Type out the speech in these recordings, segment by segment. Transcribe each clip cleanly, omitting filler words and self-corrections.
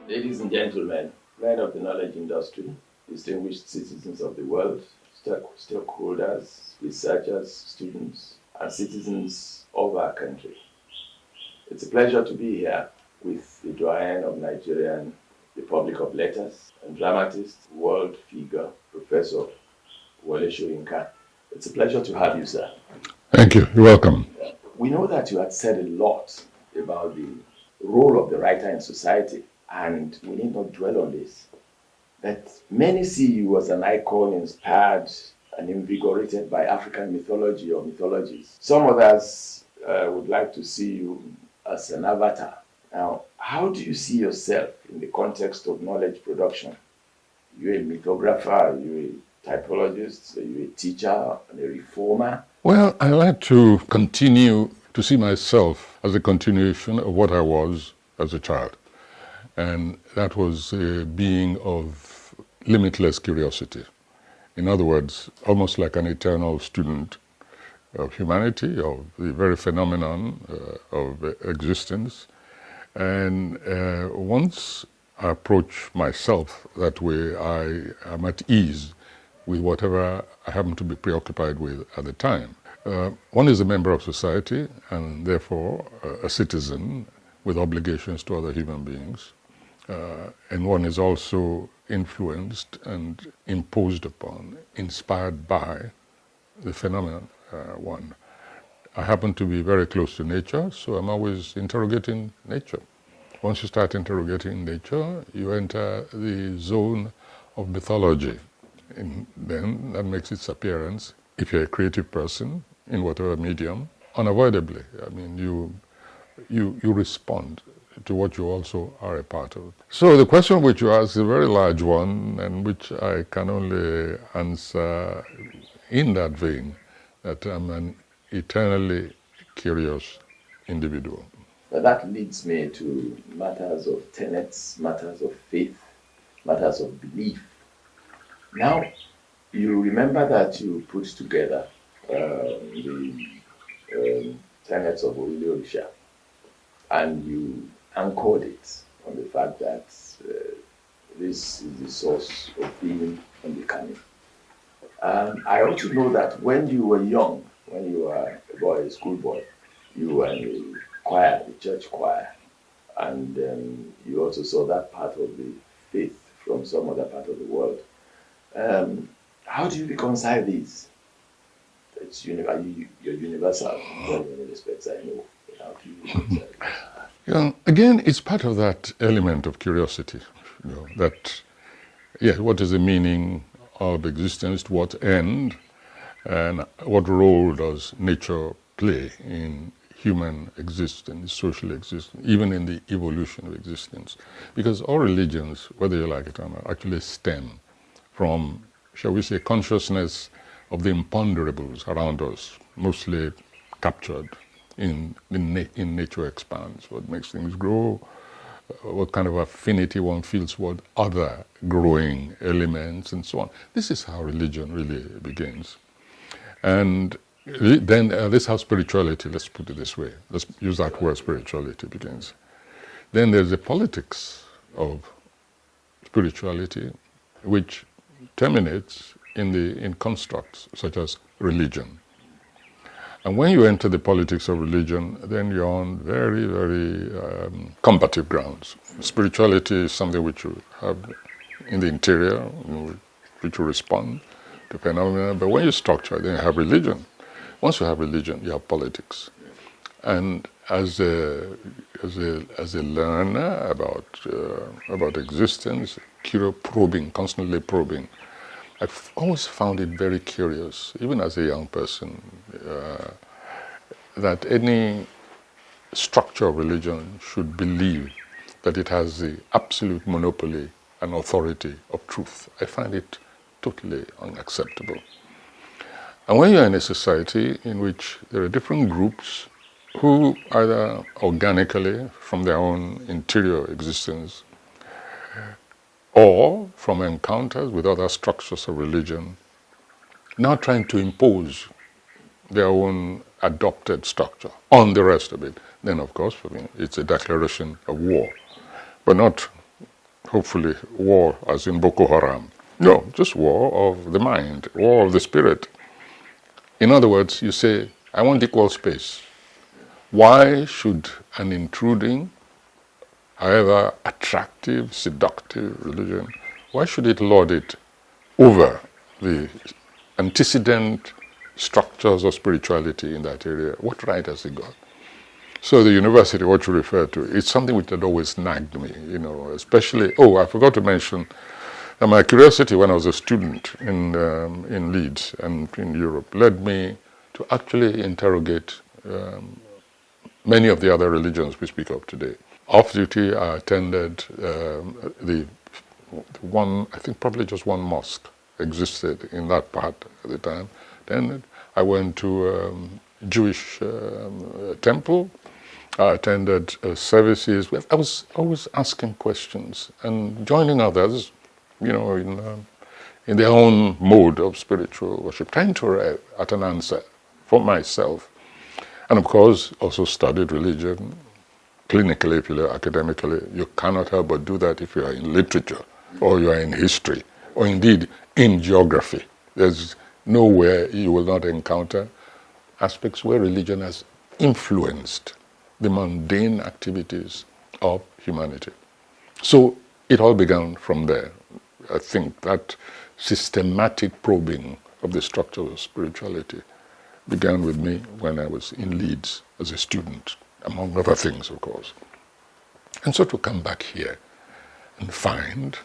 Ladies and gentlemen, men of the knowledge industry, distinguished citizens of the world, stakeholders, researchers, students, and citizens of our country. It's a pleasure to be here with the doyen of Nigerian Republic of Letters and dramatist, world figure, Professor Wole Soyinka. It's a pleasure to have you, sir. Thank you. You're welcome. We know that you had said a lot about the role of the writer in society, and we need not dwell on this. That many see you as an icon inspired and invigorated by African mythology or mythologies. Some others would like to see you as an avatar. Now, how do you see yourself in the context of knowledge production? You're a mythographer, you're a typologist, you're a teacher, and a reformer. Well, I like to continue to see myself as a continuation of what I was as a child. And that was a being of limitless curiosity. In other words, almost like an eternal student of humanity, of the very phenomenon of existence. And once I approach myself that way, I am at ease with whatever I happen to be preoccupied with at the time. One is a member of society and therefore a citizen with obligations to other human beings. And one is also influenced and imposed upon, inspired by the phenomenon one. I happen to be very close to nature, so I'm always interrogating nature. Once you start interrogating nature, you enter the zone of mythology. And then that makes its appearance, if you're a creative person, in whatever medium, unavoidably. I mean, you respond to what you also are a part of. So the question which you ask is a very large one, and which I can only answer in that vein, that I'm an eternally curious individual. But that leads me to matters of tenets, matters of faith, matters of belief. Now, you remember that you put together the tenets of Orisha, and you anchored it on the fact that this is the source of being and becoming. I also know that when you were young, when you were a boy, a schoolboy, you were in the choir, the church choir, and you also saw that part of the faith from some other part of the world. How do you reconcile these? You're universal in many respects, I know. How do you reconcile these? Again, it's part of that element of curiosity, that, what is the meaning of existence, to what end, and what role does nature play in human existence, social existence, even in the evolution of existence. Because all religions, whether you like it or not, actually stem from, shall we say, consciousness of the imponderables around us, mostly captured in nature expands, what makes things grow, what kind of affinity one feels toward other growing elements, and so on. This is how religion really begins. And then this is how spirituality, let's put it this way, let's use that word, spirituality begins. Then there's the politics of spirituality, which terminates in constructs such as religion. And when you enter the politics of religion, then you're on very, very combative grounds. Spirituality is something which you have in the interior, which you respond to phenomena. But when you structure, then you have religion. Once you have religion, you have politics. And as a learner about existence, constantly probing, I've always found it very curious, even as a young person, that any structure of religion should believe that it has the absolute monopoly and authority of truth. I find it totally unacceptable. And when you're in a society in which there are different groups who either organically, from their own interior existence, or from encounters with other structures of religion, now trying to impose their own adopted structure on the rest of it, then of course for me it's a declaration of war, but not hopefully war as in Boko Haram. No, just war of the mind, war of the spirit. In other words, you say, I want equal space. Why should an intruding, however attractive, seductive religion, why should it lord it over the antecedent structures of spirituality in that area? What right has it got? So the university, what you refer to, it's something which had always nagged me, especially, I forgot to mention, my curiosity when I was a student in Leeds and in Europe led me to actually interrogate many of the other religions we speak of today. Off duty, I attended the one, I think probably just one mosque existed in that part at the time. Then I went to a Jewish temple. I attended services. I was always asking questions and joining others, in their own mode of spiritual worship, trying to arrive at an answer for myself. And of course, also studied religion, clinically, if you like, academically. You cannot help but do that if you are in literature, or you are in history, or indeed in geography. There's nowhere you will not encounter aspects where religion has influenced the mundane activities of humanity. So it all began from there. I think that systematic probing of the structure of spirituality began with me when I was in Leeds as a student, among other things, of course. And so to come back here and find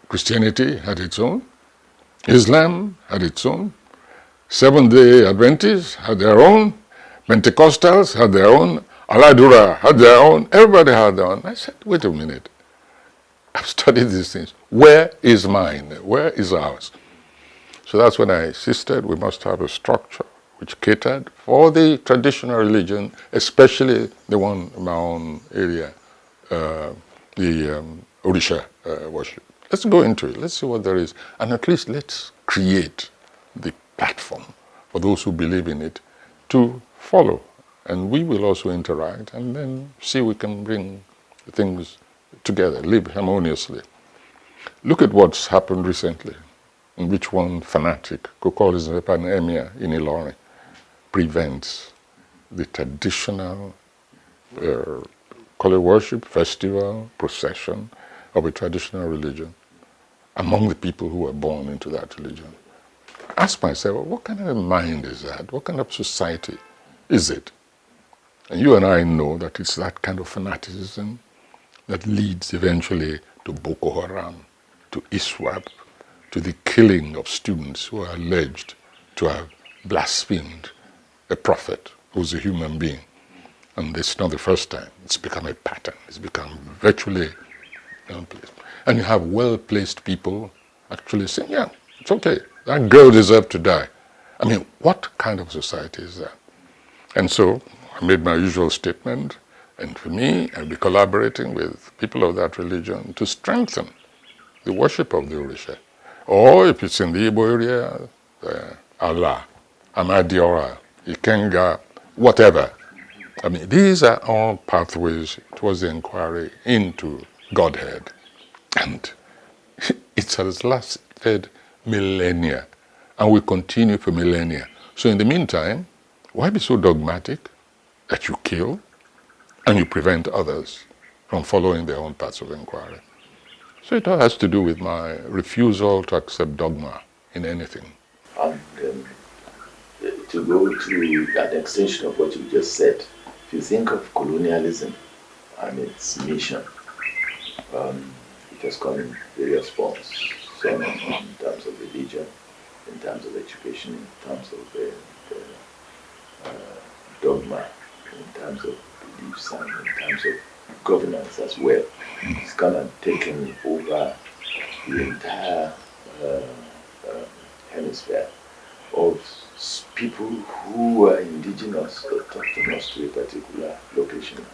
Christianity had its own, Islam had its own, Seventh-day Adventists had their own, Pentecostals had their own, Aladura had their own, everybody had their own. I said, wait a minute, I've studied these things. Where is mine? Where is ours? So that's when I insisted we must have a structure which catered for the traditional religion, especially the one in my own area, the Orisha worship. Let's go into it. Let's see what there is. And at least let's create the platform for those who believe in it to follow. And we will also interact and then see we can bring things together, live harmoniously. Look at what's happened recently, in which one fanatic, who calls himself an emir in Ilorin, prevents the traditional call it worship, festival, procession of a traditional religion among the people who were born into that religion. I ask myself, what kind of mind is that? What kind of society is it? And you and I know that it's that kind of fanaticism that leads eventually to Boko Haram, to ISWAP, to the killing of students who are alleged to have blasphemed a prophet who's a human being. And it's not the first time. It's become a pattern. It's become virtually well-placed. And you have well-placed people actually saying, yeah, it's okay. That girl deserved to die. I mean, what kind of society is that? And so I made my usual statement. And for me, I'll be collaborating with people of that religion to strengthen the worship of the Orisha. Or if it's in the Igbo area, Allah, Amadiora, Ikenga, whatever. I mean, these are all pathways towards the inquiry into Godhead. And it has lasted millennia and will continue for millennia. So in the meantime, why be so dogmatic that you kill and you prevent others from following their own paths of inquiry? So it all has to do with my refusal to accept dogma in anything. And to go to an extension of what you just said, if you think of colonialism and its mission, it has come in various forms, some in terms of religion, in terms of education, in terms of dogma, in terms of beliefs, and in terms of governance as well. It's come and taken over the entire hemisphere of people who are indigenous or autonomous to a particular location.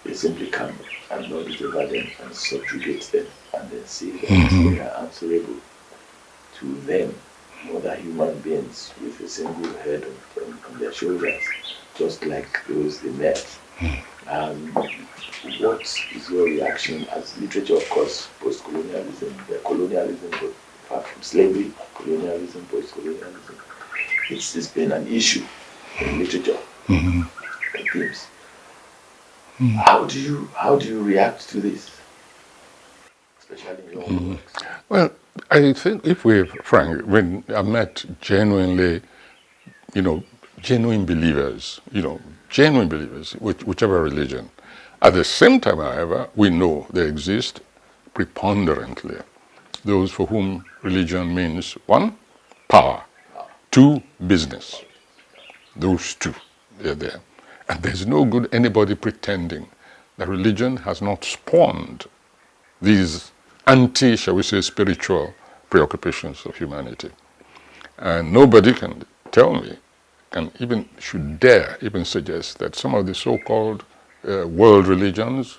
They simply come and lord it over them and subjugate them and then say that they are answerable to them, other human beings with a single head on their shoulders, just like those they met What is your reaction as literature, of course, post-colonialism, colonialism, but apart from slavery, colonialism, post-colonialism, it's been an issue in literature and themes. How do you react to this, especially in your own works? Well, I think if we're frank, when I met genuinely, genuine believers, whichever religion. At the same time, however, we know there exist preponderantly those for whom religion means, one, power, two, business. Those two, they're there. And there's no good anybody pretending that religion has not spawned these shall we say, spiritual preoccupations of humanity. And nobody can tell me, should dare even suggest that some of the so-called world religions,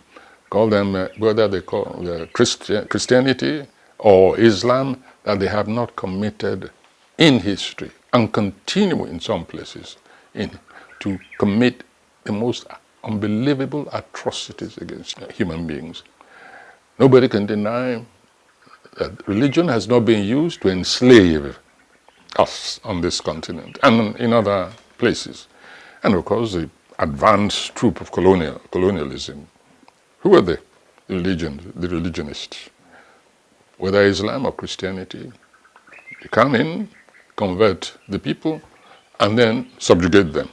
call them, whether they call Christianity or Islam, that they have not committed in history and continue in some places to commit the most unbelievable atrocities against human beings. Nobody can deny that religion has not been used to enslave us on this continent and in other places. And of course, the advanced troop of colonialism. Who are they? The religionists. Whether Islam or Christianity, they come in, convert the people, and then subjugate them.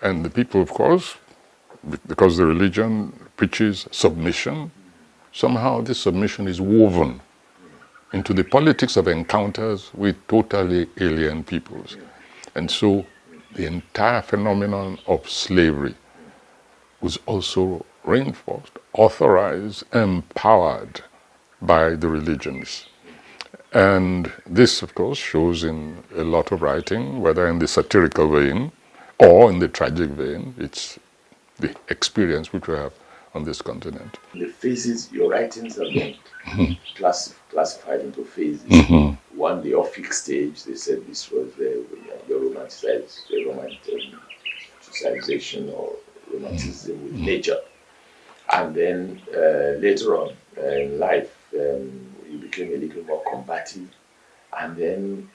And the people, of course, because the religion preaches submission, somehow this submission is woven into the politics of encounters with totally alien peoples. And so the entire phenomenon of slavery was also reinforced, authorized, empowered by the religions. And this, of course, shows in a lot of writing, whether in the satirical vein or in the tragic vein. It's the experience which we have on this continent. The phases, your writings are being classified into phases. One, the Orphic stage, they said this was your romanticization or romanticism with nature. And then later on in life, you became a little more combative. And then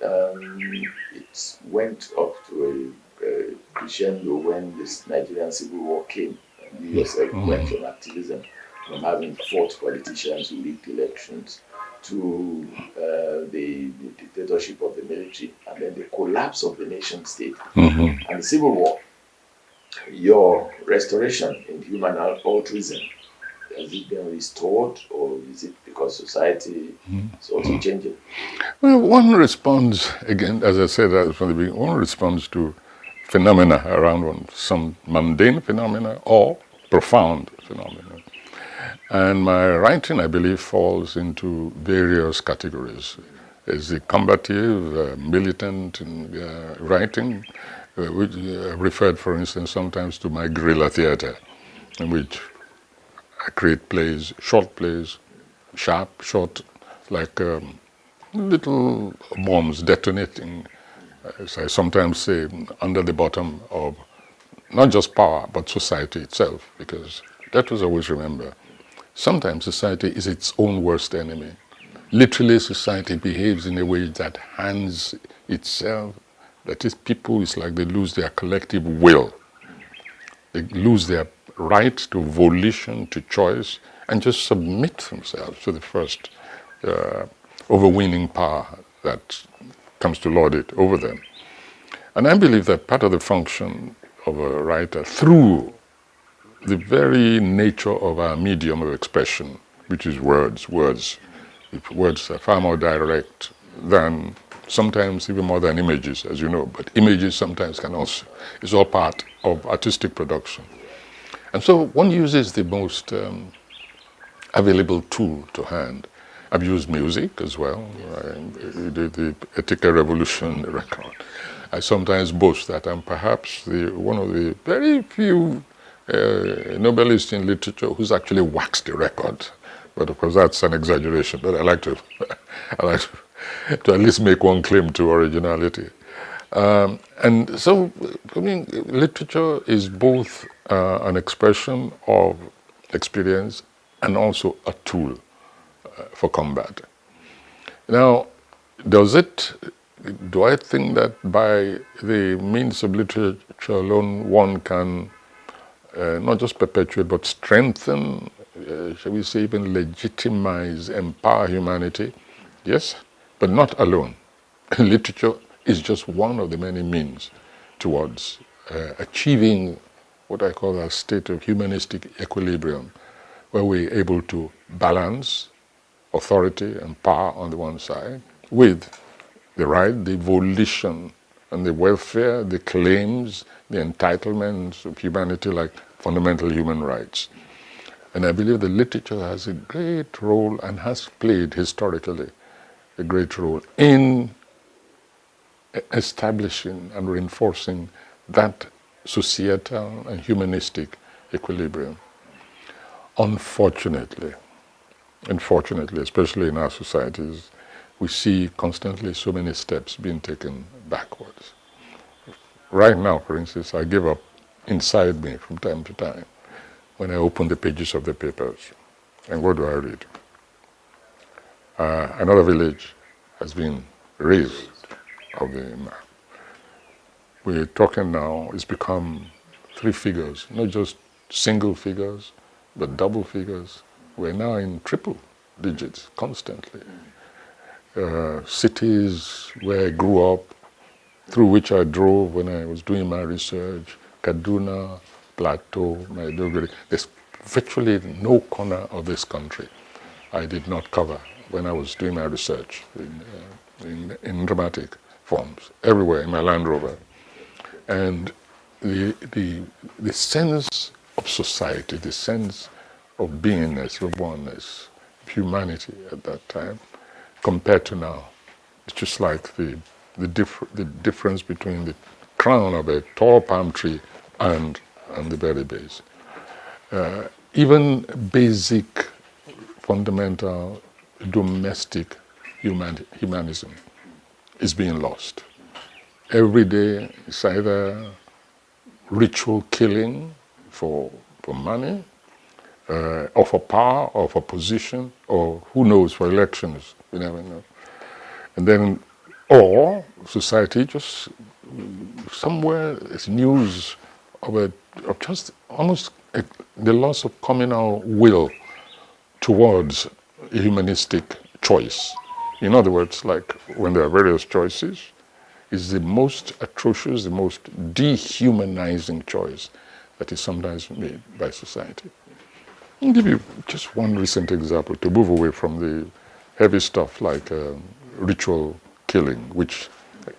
it went up to a crescendo when this Nigerian Civil War came. And you yourself went from activism, from having fought politicians who rigged elections, to the dictatorship of the military, and then the collapse of the nation state. And the Civil War, your restoration in human altruism, has it been restored, or is it because society is also changing? Well, one responds, again, as I said from the beginning, one responds to phenomena around one, some mundane phenomena or profound phenomena. And my writing, I believe, falls into various categories. There's the combative, militant writing, which referred, for instance, sometimes to my guerrilla theater, in which I create plays, short, short, like little bombs detonating, as I sometimes say, under the bottom of not just power, but society itself, because let us always remember, sometimes society is its own worst enemy. Literally, society behaves in a way that hands itself, that is, people, it's like they lose their collective will. They lose their right to volition, to choice, and just submit themselves to the first overweening power that comes to lord it over them. And I believe that part of the function of a writer, through the very nature of our medium of expression, which is words. Words are far more direct than, sometimes even more than images, as you know, but images sometimes can also, it's all part of artistic production. And so one uses the most available tool to hand. I've used music as well. The Ethical Revolution record. I sometimes boast that I'm perhaps one of the very few Nobelists in literature who's actually waxed the record. But of course that's an exaggeration, but I like to at least make one claim to originality. And so, I mean, literature is both an expression of experience and also a tool for combat. Now, do I think that by the means of literature alone one can not just perpetuate but strengthen, shall we say, even legitimize, empower humanity? Yes, but not alone. Literature is just one of the many means towards achieving what I call a state of humanistic equilibrium, where we're able to balance authority and power on the one side with the right, the volition, and the welfare, the claims, the entitlements of humanity like fundamental human rights. And I believe that literature has a great role and has played historically a great role in establishing and reinforcing that societal and humanistic equilibrium. Unfortunately, especially in our societies, we see constantly so many steps being taken backwards. Right now, for instance, I give up inside me from time to time when I open the pages of the papers. And what do I read? Another village has been razed of the map. We're talking now, it's become 3 figures, not just single figures, but double figures. We're now in triple digits constantly. Cities where I grew up, through which I drove when I was doing my research, Kaduna, Plateau, Maiduguri, there's virtually no corner of this country I did not cover when I was doing my research in dramatic forms, everywhere in my Land Rover. And the sense of society, the sense of beingness, of oneness, of humanity at that time, compared to now, it's just like the difference between the crown of a tall palm tree and the very base. Even basic, fundamental, domestic humanism is being lost. Every day it's either ritual killing for money, or for power, or for position, or who knows, for elections, we never know. And then, or society just somewhere is news of just almost the loss of communal will towards a humanistic choice. In other words, like when there are various choices, is the most atrocious, the most dehumanizing choice that is sometimes made by society. I'll give you just one recent example to move away from the heavy stuff like ritual killing,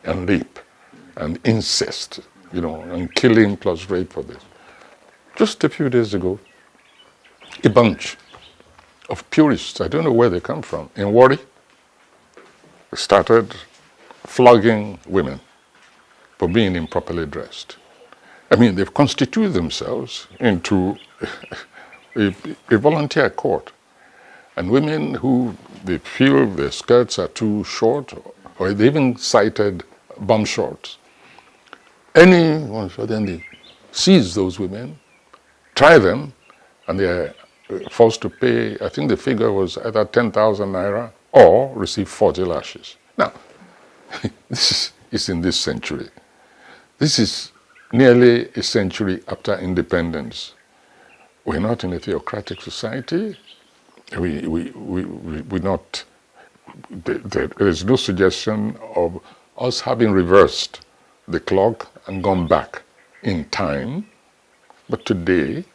and rape, and incest, and killing plus rape for this. Just a few days ago, a bunch of purists, I don't know where they come from, in Warri, started flogging women for being improperly dressed. I mean, they've constituted themselves into a volunteer court. And women who they feel their skirts are too short, or they even cited bum shorts. Anyone, so then they seize those women, try them, and they are forced to pay, I think the figure was either 10,000 naira or receive 40 lashes. Now, this is in this century. This is nearly a century after independence. We're not in a theocratic society. We're not. There is no suggestion of us having reversed the clock and gone back in time. But today,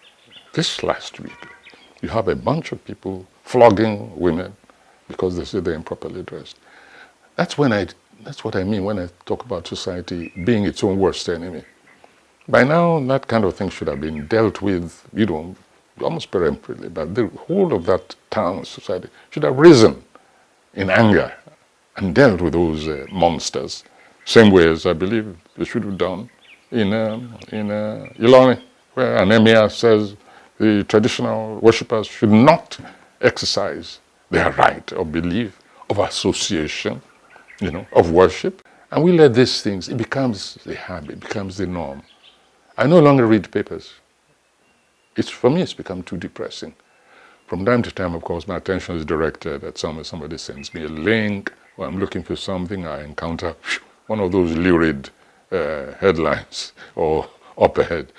this last week, you have a bunch of people flogging women because they say they're improperly dressed. That's what I mean when I talk about society being its own worst enemy. By now, that kind of thing should have been dealt with, almost peremptorily, but the whole of that town, society, should have risen in anger and dealt with those monsters, same way as I believe they should have done in Ilorin, where an emir says the traditional worshippers should not exercise their right of belief, of association, of worship, And we let these things, it becomes the habit, it becomes the norm. I no longer read papers. For me, it's become too depressing. From time to time, of course, my attention is directed at somebody sends me a link, or I'm looking for something, I encounter one of those lurid headlines or op-ed.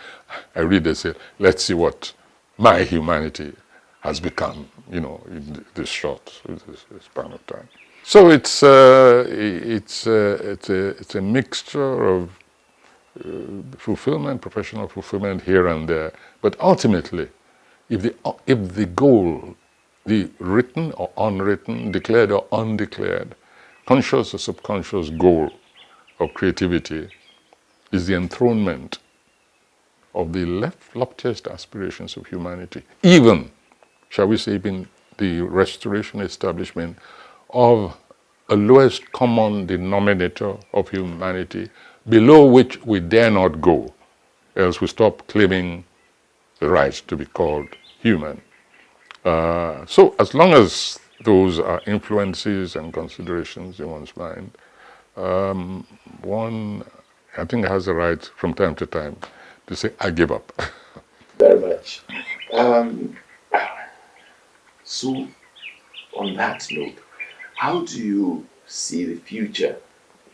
I read and say, let's see what my humanity has become, in this short span of time. So it's a mixture of fulfillment, professional fulfillment here and there. But ultimately, if the goal, the written or unwritten, declared or undeclared, conscious or subconscious goal of creativity is the enthronement of the loftiest aspirations of humanity, even, shall we say, even the restoration establishment of a lowest common denominator of humanity, below which we dare not go, else we stop claiming the right to be called human. So as long as those are influences and considerations in one's mind, one, I think, has a right from time to time to say, I give up. Very much. So, on that note, how do you see the future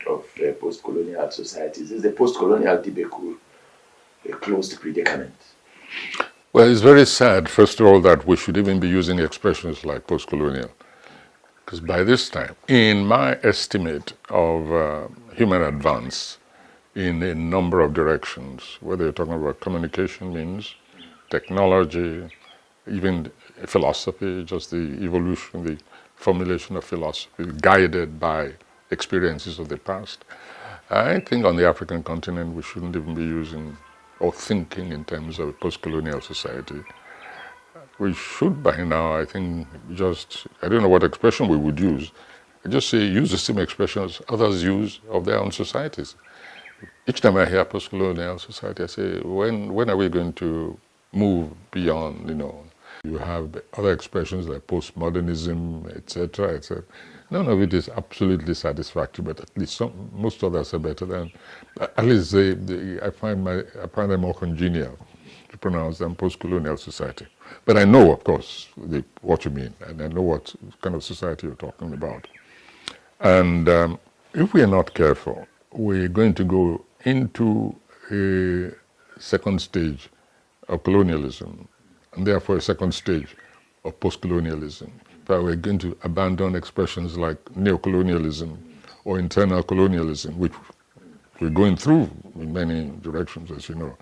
of post-colonial societies? Is the post-colonial debacle a closed predicament? Well, it's very sad, first of all, that we should even be using expressions like post-colonial. Because by this time, in my estimate of human advance in a number of directions, whether you're talking about communication means, technology, even philosophy, just the evolution, the formulation of philosophy guided by experiences of the past. I think on the African continent we shouldn't even be using or thinking in terms of a post-colonial society. We should by now, I think, I don't know what expression we would use. I just say use the same expressions others use of their own societies. Each time I hear post-colonial society, I say, when are we going to move beyond, You have other expressions like postmodernism, etc., etc. None of it is absolutely satisfactory, but at least most others are better than. At least I find them more congenial to pronounce than post-colonial society. But I know, of course, what you mean, and I know what kind of society you're talking about. And if we are not careful, we're going to go into a second stage of colonialism, and therefore a second stage of post-colonialism. But we're going to abandon expressions like neocolonialism or internal colonialism, which we're going through in many directions, as you know,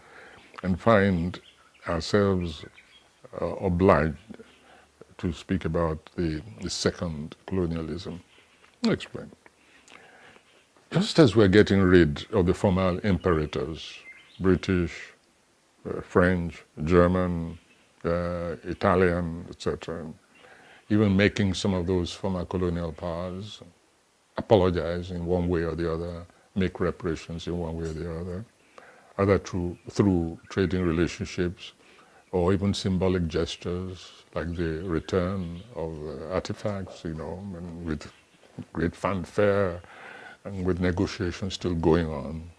and find ourselves obliged to speak about the second colonialism. I'll explain. Just as we're getting rid of the former imperators, British, French, German, Italian, etc., even making some of those former colonial powers apologize in one way or the other, make reparations in one way or the other, either through trading relationships or even symbolic gestures like the return of artifacts, and with great fanfare and with negotiations still going on,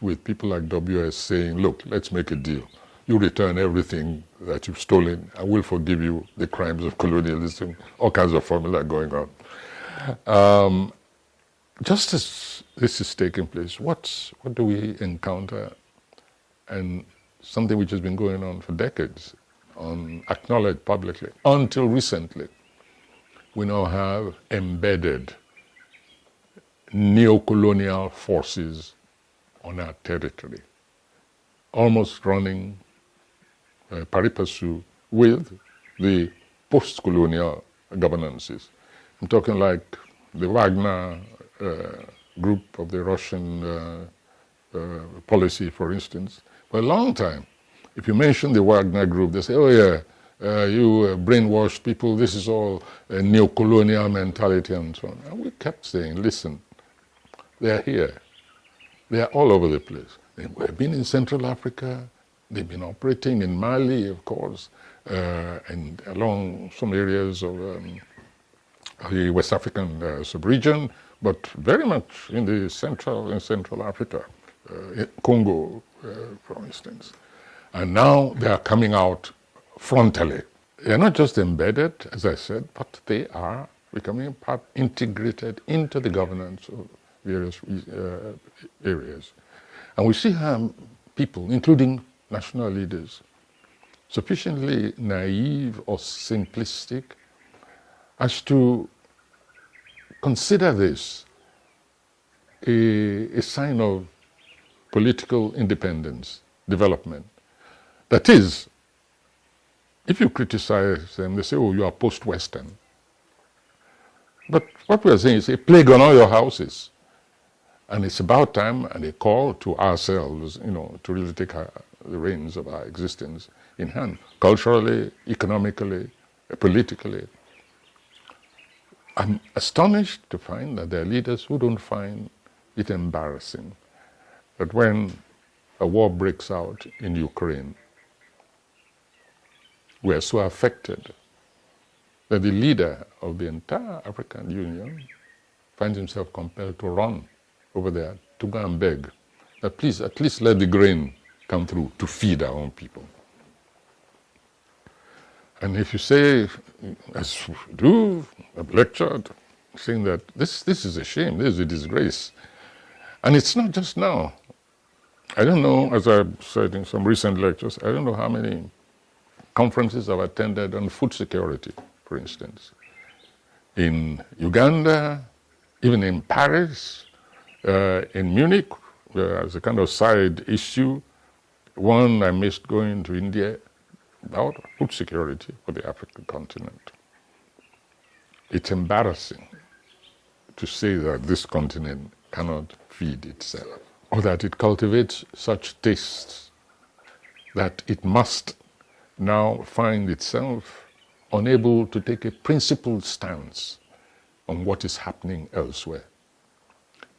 with people like WS saying, look, let's make a deal. You return everything that you've stolen, and we'll forgive you the crimes of colonialism, all kinds of formula going on. Just as this is taking place, what do we encounter? And something which has been going on for decades, acknowledged publicly, until recently, we now have embedded neo-colonial forces on our territory, almost running pari passu with the post-colonial governances. I'm talking like the Wagner group of the Russian policy, for instance. For a long time, if you mention the Wagner group, they say, oh yeah, you brainwashed people, this is all a neo-colonial mentality and so on. And we kept saying, listen, they're here. They are all over the place. They've been in Central Africa, they've been operating in Mali, of course, and along some areas of the West African sub-region, but very much in Central Africa, Congo, for instance. And now they are coming out frontally. They are not just embedded, as I said, but they are becoming integrated into the governance of various areas. And we see how people, including national leaders, sufficiently naive or simplistic as to consider this a sign of political independence, development. That is, if you criticize them, they say, oh, you are post-Western. But what we are saying is a plague on all your houses. And it's about time, and a call to ourselves, to really take the reins of our existence in hand, culturally, economically, politically. I'm astonished to find that there are leaders who don't find it embarrassing that when a war breaks out in Ukraine, we are so affected that the leader of the entire African Union finds himself compelled to run over there to go and beg that please at least let the grain come through to feed our own people. And if you say, as we do, I've lectured, saying that this is a shame, this is a disgrace. And it's not just now. I don't know, as I've said in some recent lectures, I don't know how many conferences I've attended on food security, for instance. In Uganda, even in Paris, in Munich, as a kind of side issue, one I missed going to India about food security for the African continent. It's embarrassing to say that this continent cannot feed itself, or that it cultivates such tastes that it must now find itself unable to take a principled stance on what is happening elsewhere.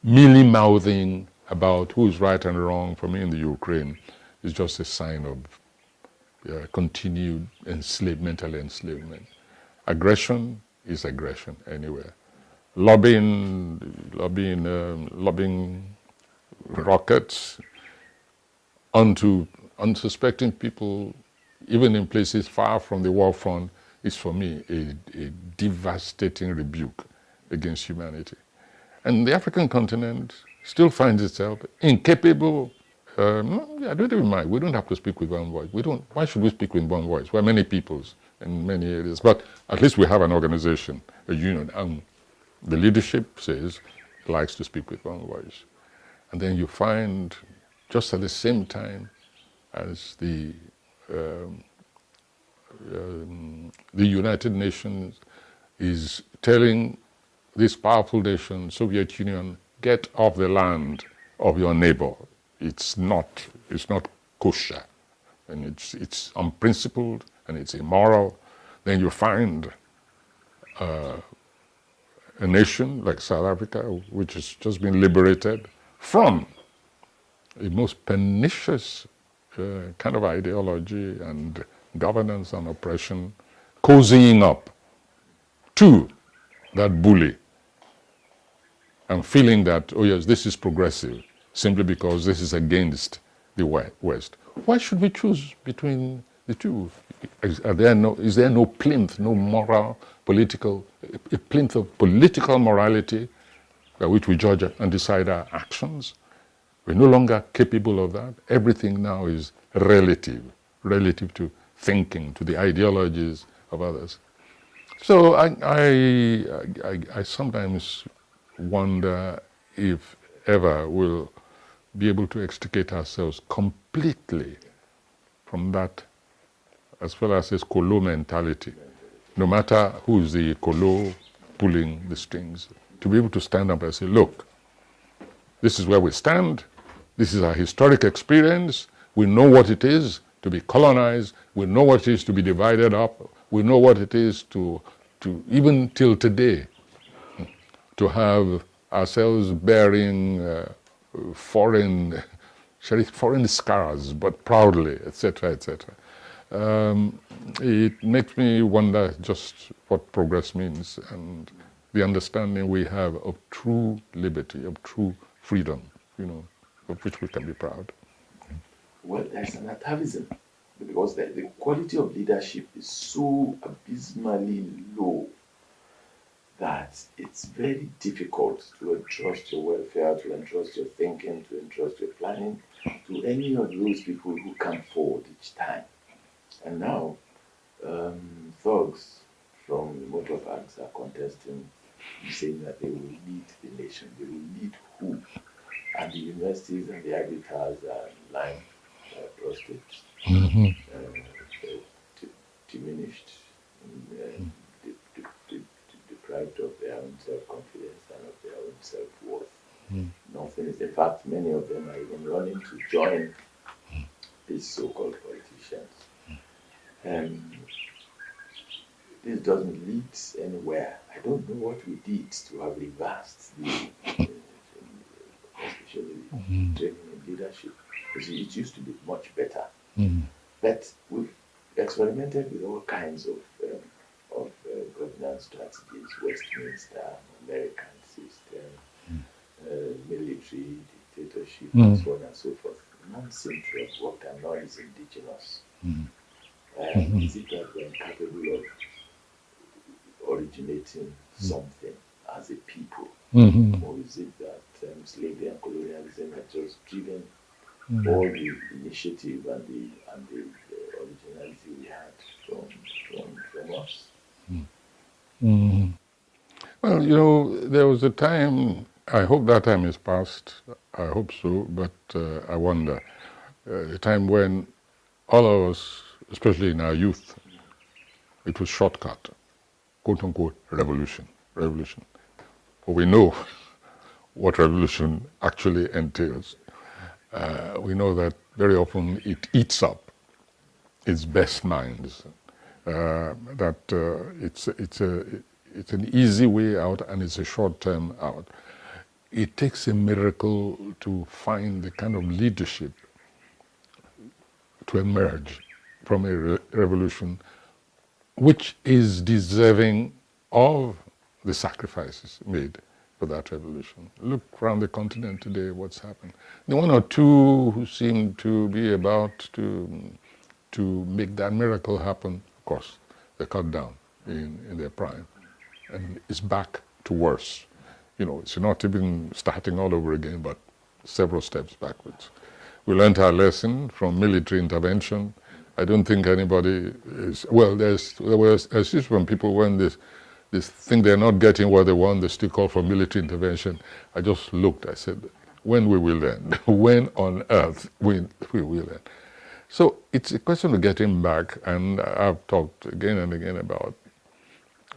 Mealy-mouthing about who is right and wrong for me in the Ukraine is just a sign of continued mental enslavement. Aggression is aggression anywhere. Lobbing rockets onto unsuspecting people, even in places far from the war front, is for me a devastating rebuke against humanity. And the African continent still finds itself incapable. I don't even mind. We don't have to speak with one voice. Why should we speak with one voice? We're many peoples in many areas, but at least we have an organization, a union, and the leadership says it likes to speak with one voice. And then you find, just at the same time as the United Nations is telling this powerful nation, Soviet Union, get off the land of your neighbor. It's not kosher, and it's unprincipled, and it's immoral. Then you find a nation like South Africa, which has just been liberated from the most pernicious kind of ideology and governance and oppression, cozying up to that bully and feeling that, oh yes, this is progressive, simply because this is against the West. Why should we choose between the two? Is there no plinth, no moral, political, a plinth of political morality by which we judge and decide our actions? We're no longer capable of that. Everything now is relative to thinking, to the ideologies of others. So I sometimes wonder if ever we'll be able to extricate ourselves completely from that, as well as this Kolo mentality, no matter who's the Kolo pulling the strings, to be able to stand up and say, look, this is where we stand, this is our historic experience, we know what it is to be colonized, we know what it is to be divided up, we know what it is to even till today, to have ourselves bearing foreign scars, but proudly, etc., etc. It makes me wonder just what progress means, and the understanding we have of true liberty, of true freedom, of which we can be proud. Well, there's an atavism because the quality of leadership is so abysmally low that it's very difficult to entrust your welfare, to entrust your thinking, to entrust your planning to any of those people who come forward each time. And now, thugs from motor parks are contesting, saying that they will lead the nation. They will lead who? And the universities and the arbiters are lying prostrate, diminished, deprived of their own self-confidence and of their own self-worth. Nothing is. In fact, many of them are even running to join these so-called politicians. This doesn't lead anywhere. I don't know what we did to have reversed especially training in leadership. It used to be much better. But we've experimented with all kinds of governance strategies, Westminster, American system, military, dictatorship, and so on and so forth. None seem to have worked, and none is indigenous. Is it that we're incapable of originating something as a people? Or is it that slavery and colonialism have just driven all the initiative and the originality we had from us? Well, there was a time, I hope that time is past, I hope so, but I wonder, a time when all of us, especially in our youth, it was shortcut, quote unquote, revolution. But we know what revolution actually entails. We know that very often it eats up its best minds, that it's an easy way out and it's a short-term out. It takes a miracle to find the kind of leadership to emerge from a revolution which is deserving of the sacrifices made for that revolution. Look around the continent today, what's happened. The one or two who seem to be about to make that miracle happen, of course, they're cut down in their prime. And it's back to worse. It's not even starting all over again, but several steps backwards. We learned our lesson from military intervention. I don't think anybody is, well, there was from people when this think they're not getting what they want, they still call for military intervention. I just looked, I said, when we will end? When on earth we will end? So it's a question of getting back, and I've talked again and again about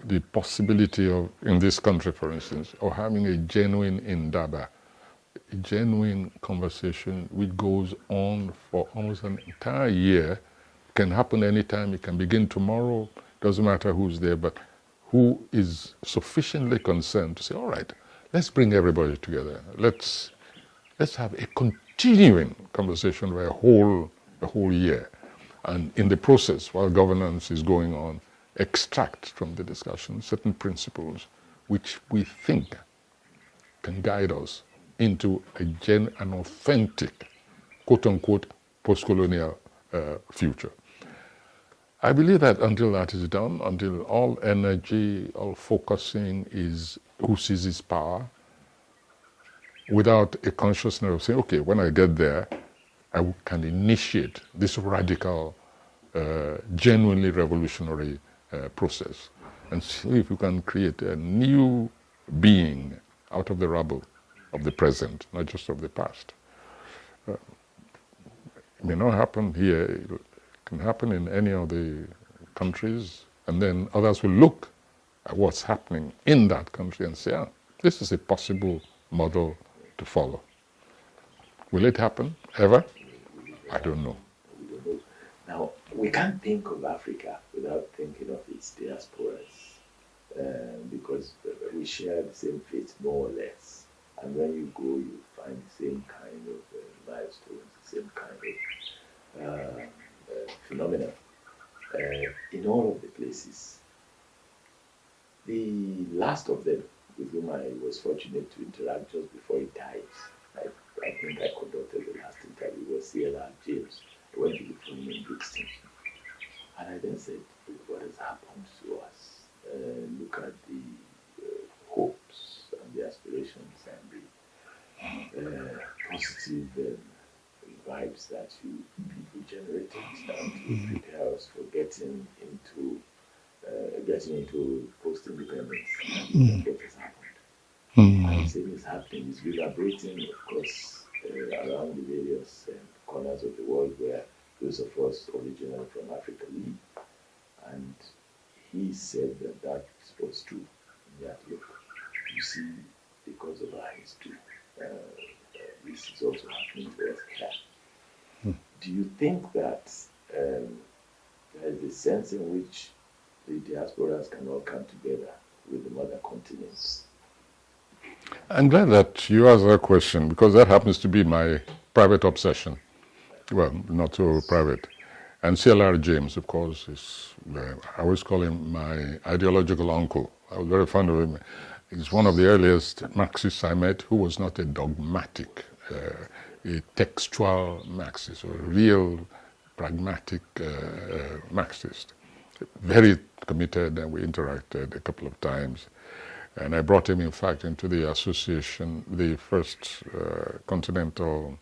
the possibility of, in this country for instance, of having a genuine indaba, a genuine conversation which goes on for almost an entire year. It can happen anytime, it can begin tomorrow, doesn't matter who's there, but who is sufficiently concerned to say, all right, let's bring everybody together. Let's have a continuing conversation for a whole year. And in the process, while governance is going on, extract from the discussion certain principles which we think can guide us into an authentic, quote-unquote, post-colonial future. I believe that until that is done, until all energy, all focusing is who seizes power, without a consciousness of saying, okay, when I get there, I can initiate this radical, genuinely revolutionary process and see if you can create a new being out of the rubble of the present, not just of the past. It may not happen here, it can happen in any of the countries, and then others will look at what's happening in that country and say, this is a possible model to follow. Will it happen ever? I don't know. We don't know. Now, we can't think of Africa without thinking of its diasporas, because we share the same fate, more or less. And when you go, you find the same kind of milestones, the same kind of phenomena in all of the places. The last of them with whom I was fortunate to interact just before he died. I think I conducted the last interview was C.L.R. James. I went to the phone in Brixton. And I then said, what has happened to us? Look at the hopes and the aspirations and the positive vibes that you people generated and to prepare us for getting into post-independence. And what has happened? And same is happening. It's reverberating, of course, around the various corners of the world where those of us originally from Africa live. And he said that that was true. That look, you see, because of our history, this is also happening to us here. Do you think that there is a sense in which the diasporas can all come together with the mother continents? I'm glad that you asked that question because that happens to be my private obsession. Well, not so private. And C.L.R. James, of course, is, I always call him my ideological uncle. I was very fond of him. He's one of the earliest Marxists I met who was not a dogmatic, a textual Marxist, or a real pragmatic Marxist. Very committed, and we interacted a couple of times. And I brought him, in fact, into the association, the first continental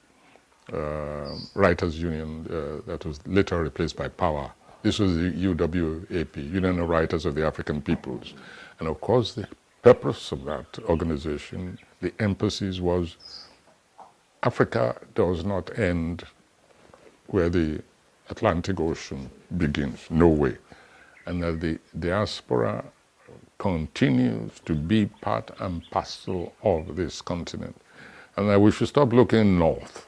Writers' Union that was later replaced by Power. This was the UWAP, Union of Writers of the African Peoples. And of course, the purpose of that organization, the emphasis was Africa does not end where the Atlantic Ocean begins, no way. And that the diaspora continues to be part and parcel of this continent. And that we should stop looking north,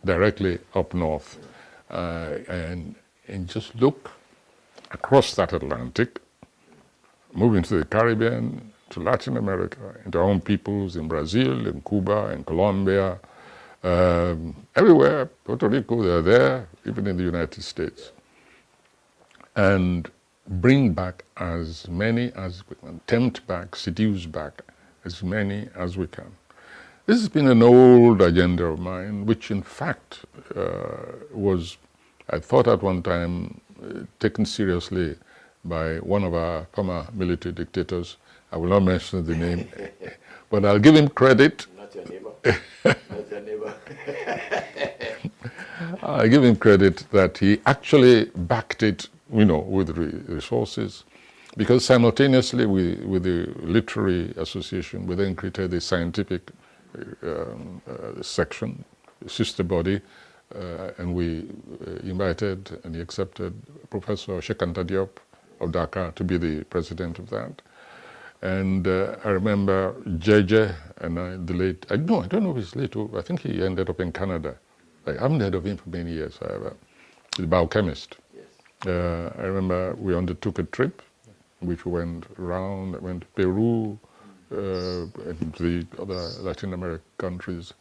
directly up north, and just look across that Atlantic, moving to the Caribbean, to Latin America, into our own peoples in Brazil, in Cuba, in Colombia, everywhere, Puerto Rico, they're there, even in the United States. And bring back as many as we can, tempt back, seduce back as many as we can. This has been an old agenda of mine, which in fact was, I thought at one time, taken seriously by one of our former military dictators. I will not mention the name, but I'll give him credit. Not your neighbor. Not your neighbor. I give him credit that he actually backed it, with resources, because simultaneously with the literary association, we then created the scientific section, sister body, and we invited and he accepted Professor Shekanta Diop of Dhaka to be the president of that. And I remember JJ and the late, I don't know if he's late, I think he ended up in Canada. I haven't heard of him for many years, however. He's a biochemist. Yes. I remember we undertook a trip, which we went around, went to Peru, and the other Latin American countries,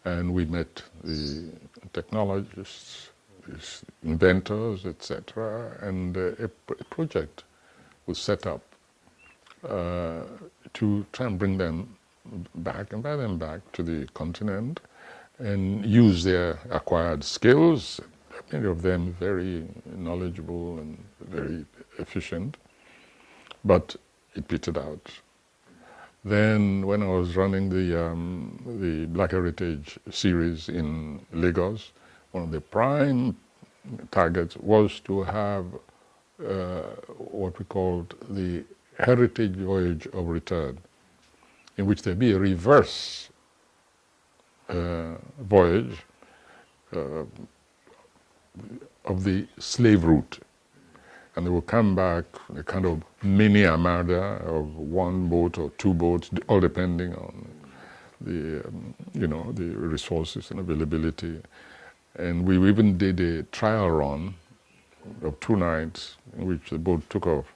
and we met the technologists, these inventors, etc., and a project was set up to try and bring them back, invite them back to the continent and use their acquired skills, many of them very knowledgeable and very efficient, but it petered out. Then when I was running the Black Heritage series in Lagos, one of the prime targets was to have what we called the Heritage Voyage of Return, in which there be a reverse voyage of the slave route. And they will come back, a kind of mini armada of one boat or two boats, all depending on the, the resources and availability. And we even did a trial run of 2 nights in which the boat took off,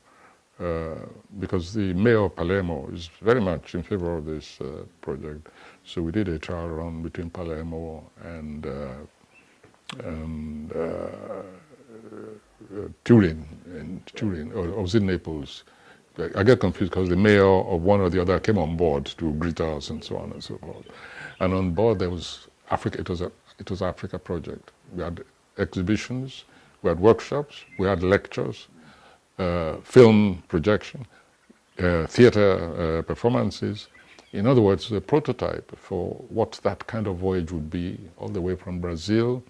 because the mayor of Palermo is very much in favor of this project. So we did a trial run between Palermo and Turin, or was in Naples, I get confused because the mayor of one or the other came on board to greet us and so on and so forth. And on board there was Africa. It was an Africa project. We had exhibitions, we had workshops, we had lectures, film projection, theater performances. In other words, the prototype for what that kind of voyage would be, all the way from Brazil,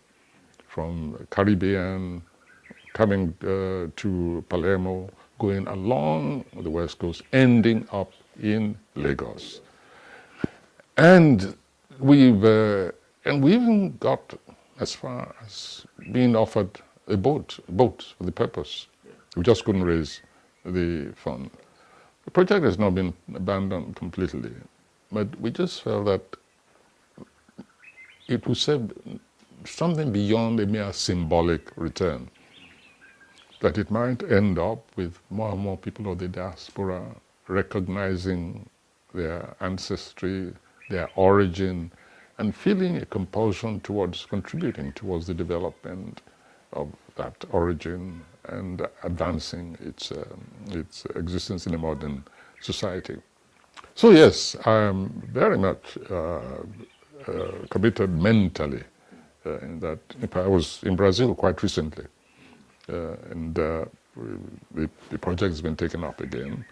from Caribbean, coming to Palermo, going along the West Coast, ending up in Lagos. And we even got as far as being offered a boat for the purpose. We just couldn't raise the fund. The project has not been abandoned completely, but we just felt that it would serve something beyond a mere symbolic return, that it might end up with more and more people of the diaspora recognizing their ancestry, their origin, and feeling a compulsion towards contributing towards the development of that origin and advancing its existence in a modern society. So yes, I am very much committed mentally in that. I was in Brazil quite recently, and the project has been taken up again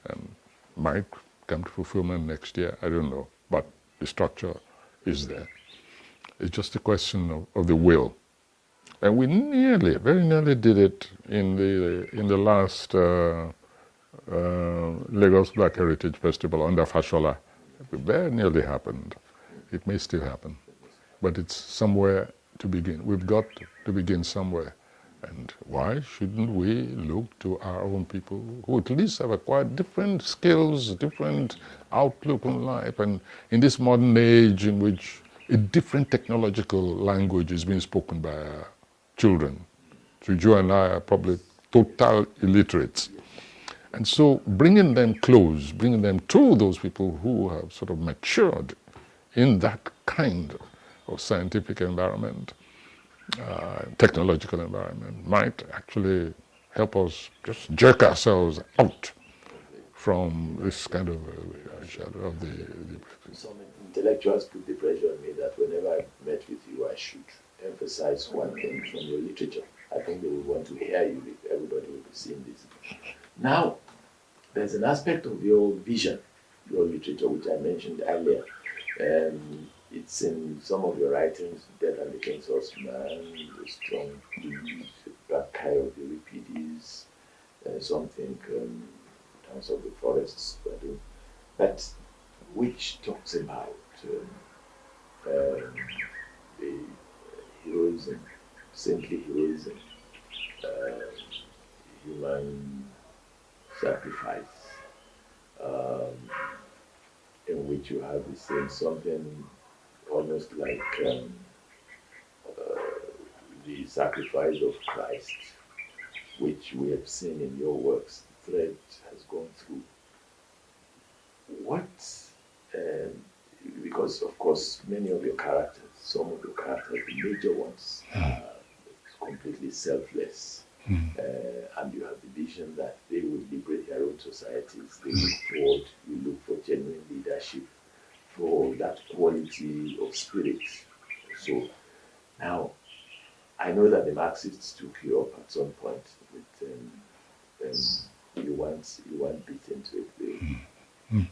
and might come to fulfillment next year, I don't know, but the structure is there. It's just a question of the will. And we very nearly did it in the last Lagos Black Heritage Festival under Fashola. It very nearly happened. It may still happen, but it's somewhere to begin. We've got to begin somewhere. And why shouldn't we look to our own people who at least have acquired different skills, different outlook on life, and in this modern age in which a different technological language is being spoken by our children. So you and I are probably total illiterates. And so bringing them close, bringing them to those people who have sort of matured in that kind of scientific environment, technological environment, might actually help us just jerk ourselves out from this kind of shadow of the. Some intellectuals put the pressure on me that whenever I met with you, I should emphasize one thing from your literature. I think they will want to hear you if everybody will be seeing this. Now, there's an aspect of your vision, your literature, which I mentioned earlier. It's in some of your writings, Death and the King's Horseman, The Strong Deed, Black Kai of Euripides, something, Towns of the Forests, but which talks about the heroism, saintly heroism, human sacrifice, in which you have the same something almost like the sacrifice of Christ, which we have seen in your works. The thread has gone through. What, because of course many of your characters, some of your characters, the major ones, are completely selfless. And you have the vision that they will liberate their own societies. They look forward, you look for genuine leadership, for that quality of spirit. So now, I know that the Marxists took you up at some point with you weren't beaten to it,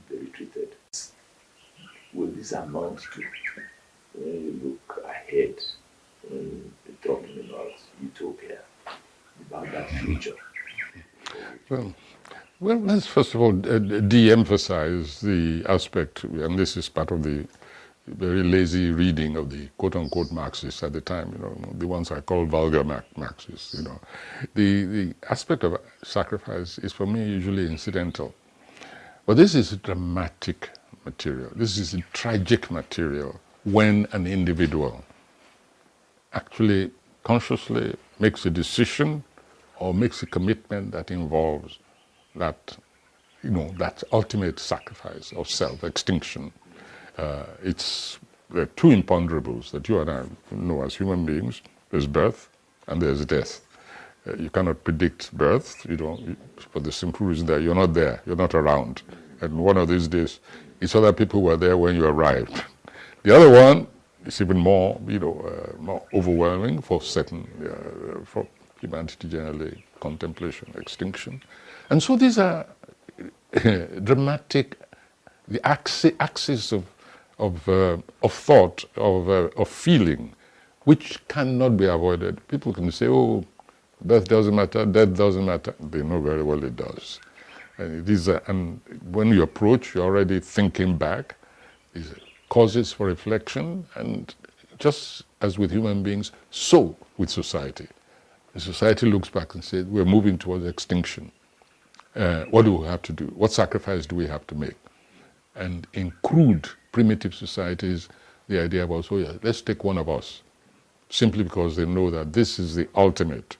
they retreated. Will this amount to, when you look ahead, when you're talking about utopia, about that future? Well, let's first of all de-emphasize the aspect, and this is part of the very lazy reading of the quote-unquote Marxists at the time, the ones I call vulgar Marxists, The aspect of sacrifice is for me usually incidental. But this is dramatic material. This is tragic material when an individual actually consciously makes a decision or makes a commitment that involves that, that ultimate sacrifice of self-extinction. There are two imponderables that you and I know as human beings. There's birth and there's death. You cannot predict birth, for the simple reason that you're not there, you're not around. And one of these days, it's other people who were there when you arrived. The other one is even more, more overwhelming for for humanity generally, contemplation, extinction. And so these are dramatic, the axis of thought, of feeling, which cannot be avoided. People can say, oh, birth doesn't matter, death doesn't matter. They know very well it does. And when you approach, you're already thinking back. These are causes for reflection, and just as with human beings, so with society. The society looks back and says, we're moving towards extinction. What do we have to do? What sacrifice do we have to make? And in crude, primitive societies, the idea was, oh yeah, let's take one of us, simply because they know that this is the ultimate.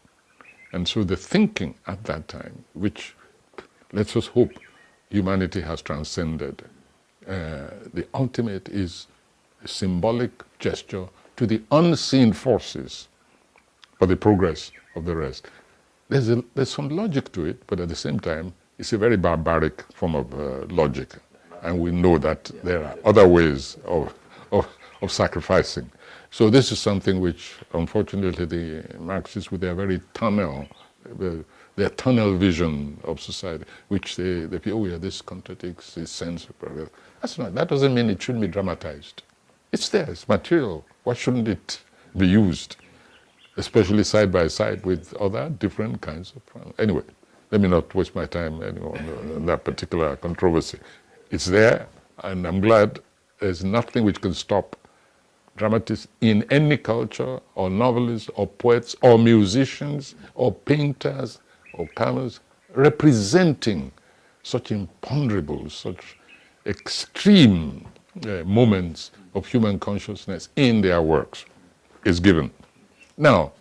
And so the thinking at that time, which let's us hope humanity has transcended, the ultimate is a symbolic gesture to the unseen forces for the progress of the rest. There's some logic to it, but at the same time, it's a very barbaric form of logic. And we know that there are other ways of sacrificing. So this is something which, unfortunately, the Marxists, with their very their tunnel vision of society, which they feel, oh yeah, this contradicts this sense of progress. That doesn't mean it shouldn't be dramatized. It's there, it's material. Why shouldn't it be used? Especially side by side with other different kinds of... Anyway, let me not waste my time anymore on that particular controversy. It's there, and I'm glad there's nothing which can stop dramatists in any culture, or novelists, or poets, or musicians, or painters, or carvers, representing such imponderables, such extreme moments of human consciousness in their works. Is given. Now,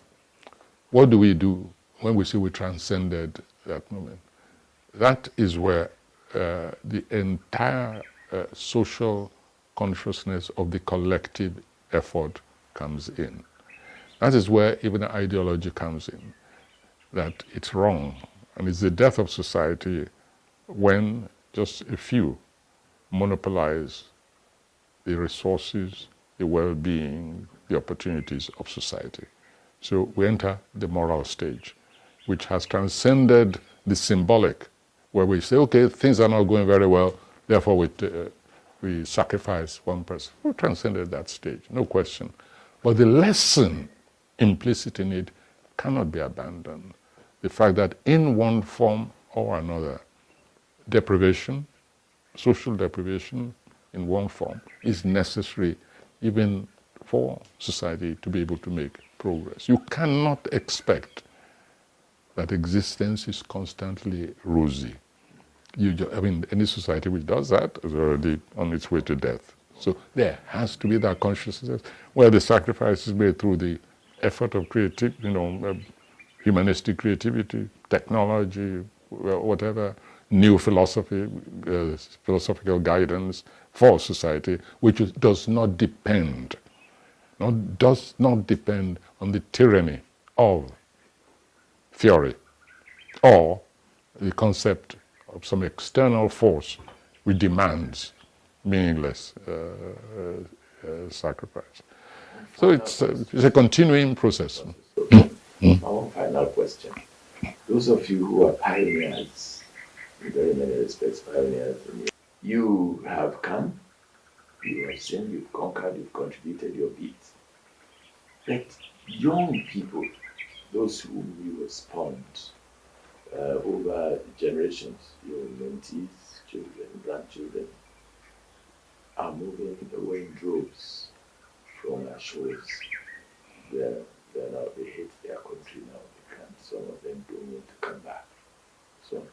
what do we do when we say we transcended that moment? That is where the entire social consciousness of the collective effort comes in. That is where even ideology comes in, that it's wrong. And it's the death of society when just a few monopolize the resources, the well-being, the opportunities of society. So we enter the moral stage, which has transcended the symbolic, where we say, okay, things are not going very well, therefore we sacrifice one person. We transcended that stage, no question. But the lesson implicit in it cannot be abandoned. The fact that in one form or another, deprivation, social deprivation in one form is necessary even for society to be able to make progress. You cannot expect that existence is constantly rosy. Any society which does that is already on its way to death. So there has to be that consciousness where the sacrifice is made through the effort of humanistic creativity, technology, whatever, new philosophy, philosophical guidance for society, which does not depend on the tyranny of theory or the concept of some external force which demands meaningless sacrifice. So it's a continuing process. Our final question. Those of you who are pioneers, in very many respects pioneers, you have come, you have seen, you've conquered, you've contributed your bit. But young people, those whom you have spawned over generations, your mentees, children, grandchildren, are moving away in droves from our shores. They hate their country now. Some of them don't want to come back. So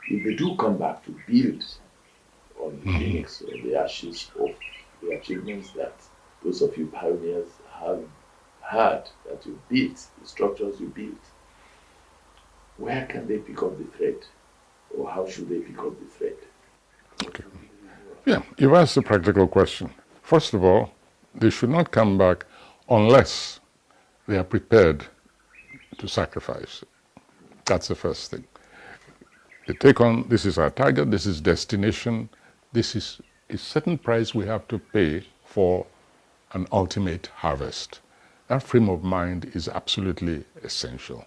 if they do come back to build on the clinics or the ashes of the achievements that those of you pioneers have had, that you built, the structures you built, where can they pick up the thread? Or how should they pick up the thread? Okay. Yeah, you've asked a practical question. First of all, they should not come back unless they are prepared to sacrifice. That's the first thing. They take on, this is our target, this is destination, this is a certain price we have to pay for an ultimate harvest. That frame of mind is absolutely essential.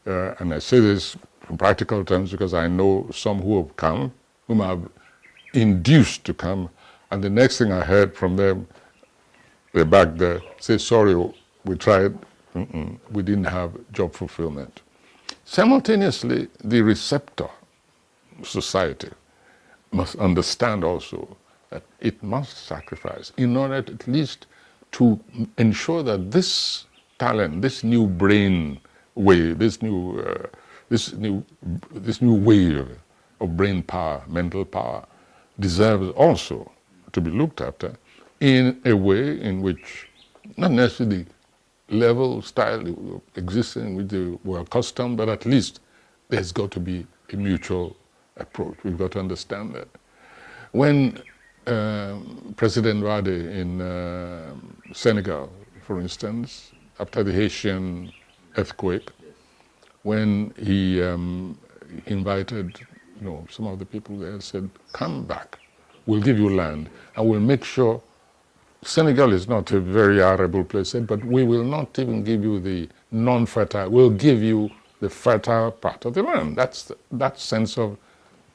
And I say this in practical terms because I know some who have come, whom I've induced to come, and the next thing I heard from them, they're back there, say, sorry, we tried, we didn't have job fulfillment. Simultaneously, the receptor society must understand also that it must sacrifice in order to, at least to ensure that this talent, this new brain wave, this new wave of brain power, mental power, deserves also to be looked after in a way in which not necessarily the level, style existing in which they were accustomed, but at least there's got to be a mutual approach. We've got to understand that. When President Wade in Senegal, for instance, after the Haitian earthquake, when he invited some of the people there, said, come back, we'll give you land, and we'll make sure Senegal is not a very arable place, but we will not even give you the non-fertile, we'll give you the fertile part of the land. That's that sense of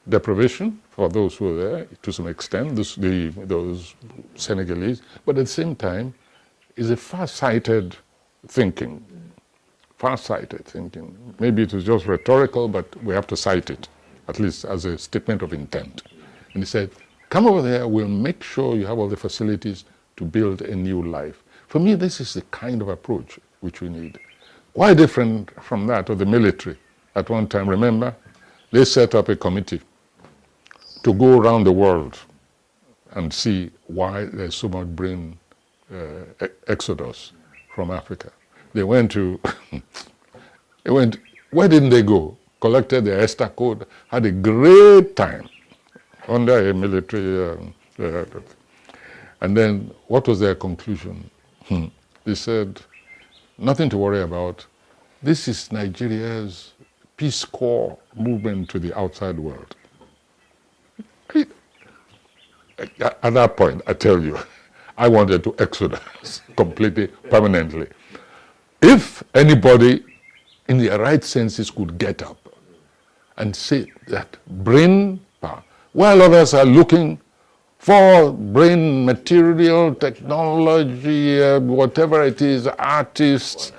deprivation for those who are there, to some extent, those Senegalese, but at the same time, is a far-sighted thinking. Far-sighted thinking. Maybe it was just rhetorical, but we have to cite it, at least as a statement of intent. And he said, come over there, we'll make sure you have all the facilities to build a new life. For me, this is the kind of approach which we need. Why different from that of the military? At one time, remember, they set up a committee to go around the world and see why there's so much brain exodus from Africa. They went to, where didn't they go? Collected the ESTA code, had a great time under a military, and then what was their conclusion? They said, nothing to worry about. This is Nigeria's Peace Corps movement to the outside world. At that point, I tell you, I wanted to exodus completely, permanently. If anybody in their right senses could get up and say that brain power, while others are looking for brain material, technology, whatever it is, artists,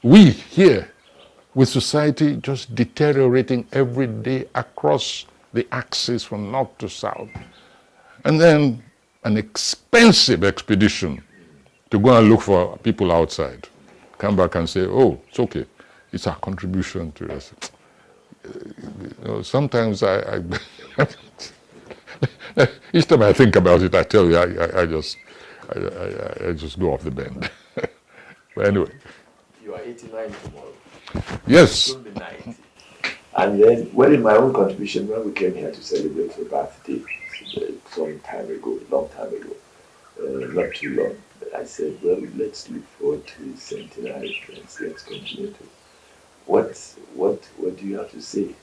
we here, with society just deteriorating every day across the axis from north to south, and then an expensive expedition to go and look for people outside, come back and say, oh, it's okay, it's our contribution to this. Sometimes each time I think about it, I tell you, I just go off the bend. But anyway. You are 89 tomorrow. Yes. Soon be 90. And then, well, in my own contribution, when we came here to celebrate your birthday, some time ago, a long time ago, not too long, I said, well, let's look forward to the centenary, friends. Let's continue to. What do you have to say?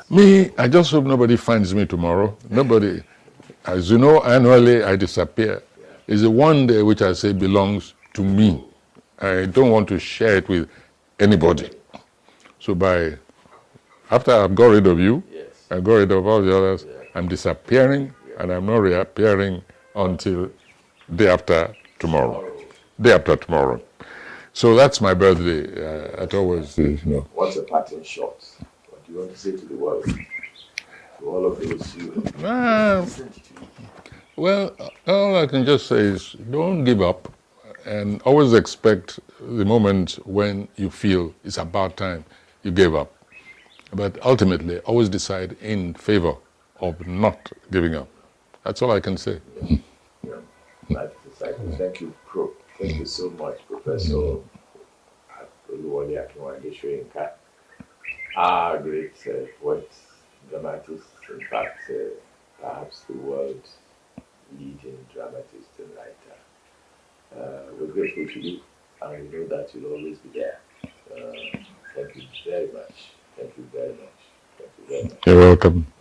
Me, I just hope nobody finds me tomorrow. Nobody. As you know, annually I disappear. It's the one day which I say belongs to me. I don't want to share it with anybody. So after I've got rid of you, I got rid of all the others, I'm disappearing, and I'm not reappearing until day after tomorrow. Day after tomorrow. So that's my birthday. I always, What's a parting shot? What do you want to say to the world? To all of those who listen to you? Well, all I can just say is don't give up, and always expect the moment when you feel it's about time you gave up. But ultimately, always decide in favor of not giving up. That's all I can say. Thank you, Pro. Thank you so much, Professor Wole Soyinka. Great poet, dramatist, in fact, perhaps the world's leading dramatist and writer. We're grateful to you, and we know that you'll always be there. Thank you very very much. Thank you very much. Thank you very much. You're welcome.